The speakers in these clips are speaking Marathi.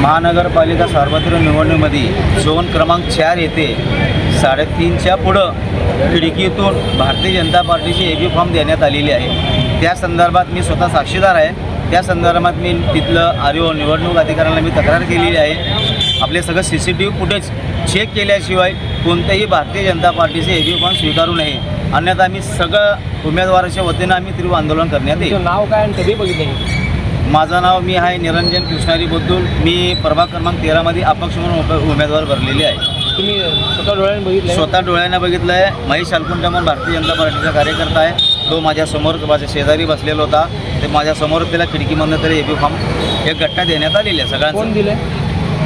महानगरपालिका सार्वत्रिक निवडणुकीमध्ये झोन क्रमांक 4 येथे 3:30च्या पुढं खिडकीतून भारतीय जनता पार्टीचे ए बी फॉर्म देण्यात आलेले आहे। त्या संदर्भात मी स्वतः साक्षीदार आहे। त्या संदर्भात मी तिथलं आरओ निवडणूक अधिकाऱ्यांना मी तक्रार केलेली आहे। आपले सगळं CCTV फुटेज चेक केल्याशिवाय कोणत्याही भारतीय जनता पार्टीचे ए बी फॉर्म स्वीकारू नये, अन्यथा आम्ही सगळं उमेदवाराच्या वतीनं आम्ही तीव्र आंदोलन करण्यात येईल। नाव काय आणि कधी बघितलं? माझं नाव मी आहे निरंजन कृष्णारी बोद्दुल। मी प्रभाग क्रमांक 13मध्ये अपक्ष म्हणून उमेदवार भरलेले आहे। तुम्ही स्वतः डोळ्याने बघितलं? स्वतः डोळ्यानं बघितलं आहे। महेश अलकुंटा म्हणून भारतीय जनता पार्टीचा कार्यकर्ता आहे, तो माझ्यासमोर माझ्या शेजारी बसलेला होता। ते माझ्यासमोर त्याला खिडकीमधनं तरी ए बी फॉर्म एक गट्टा देण्यात आलेली आहे सगळ्यांना। कोण दिले?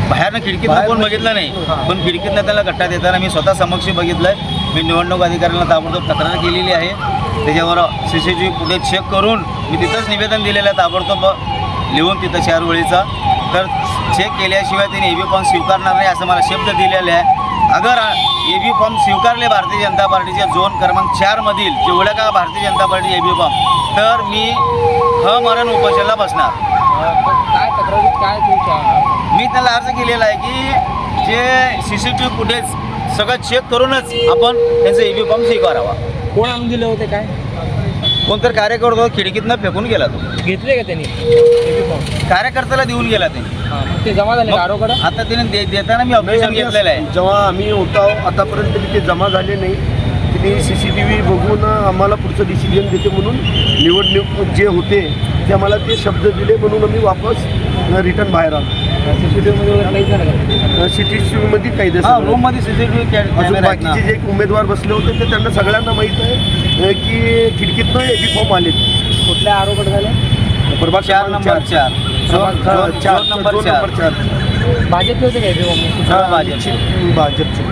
बाहेरनं खिडकीतनं कोण बघितलं नाही, पण खिडकीतनं त्याला गट्टा देताना मी स्वतः समक्ष बघितलं आहे। मी निवडणूक अधिकाऱ्यांना ताबडतोब तक्रार केलेली आहे। त्याच्यावर CCTV फुटेज चेक करून मी तिथंच निवेदन दिलेलं आहे ताबडतोब लिहून तिथं 4 वेळीचा। तर चेक केल्याशिवाय त्यांनी ए बी फॉर्म स्वीकारणार नाही असं मला शब्द दिलेला आहे। अगर ए बी फॉर्म स्वीकारले भारतीय जनता पार्टीच्या झोन क्रमांक 4 मधील जेवढ्या का Bharatiya Janata party A B form, तर मी मरण उपोषणाला बसणार। काय तक्रारीत काय तुमच्या? मी त्याला अर्ज केलेला आहे की जे CCTV फुटेज सगळं चेक करूनच आपण त्यांचं ए बी फॉर्म स्वीकारावा। कोण आणून दिले होते? काय कोणतर कार्यकर्ता खिडकीतनं फेकून गेला, तो घेतले का त्यांनी? कार्यकर्त्याला देऊन गेला त्यांनी। ते जमा झाले आरोकडे? आता त्याने देताना मी ऑब्जेक्शन घेतलेलं आहे। जेव्हा आम्ही होतो आतापर्यंत ते जमा झाले नाही, तिने CCTV बघून आम्हाला पुढचं डिसिजन देते म्हणून निवडणूक जे होते ते आम्हाला ते शब्द दिले म्हणून आम्ही वापस रिटर्न बाहेर आलो। CCTVमध्ये काही रूममध्ये CCTV अजून बाकीचे जे उमेदवार बसले होते ते त्यांना सगळ्यांना माहीत आहे की खिडकीतनं ए बी फॉर्म आले। कुठल्या आरोकडे झाले? प्रभाग 4 नंबर 4 4 नंबर 4 भाजपचे होते काय? भाजपचे। भाजपचे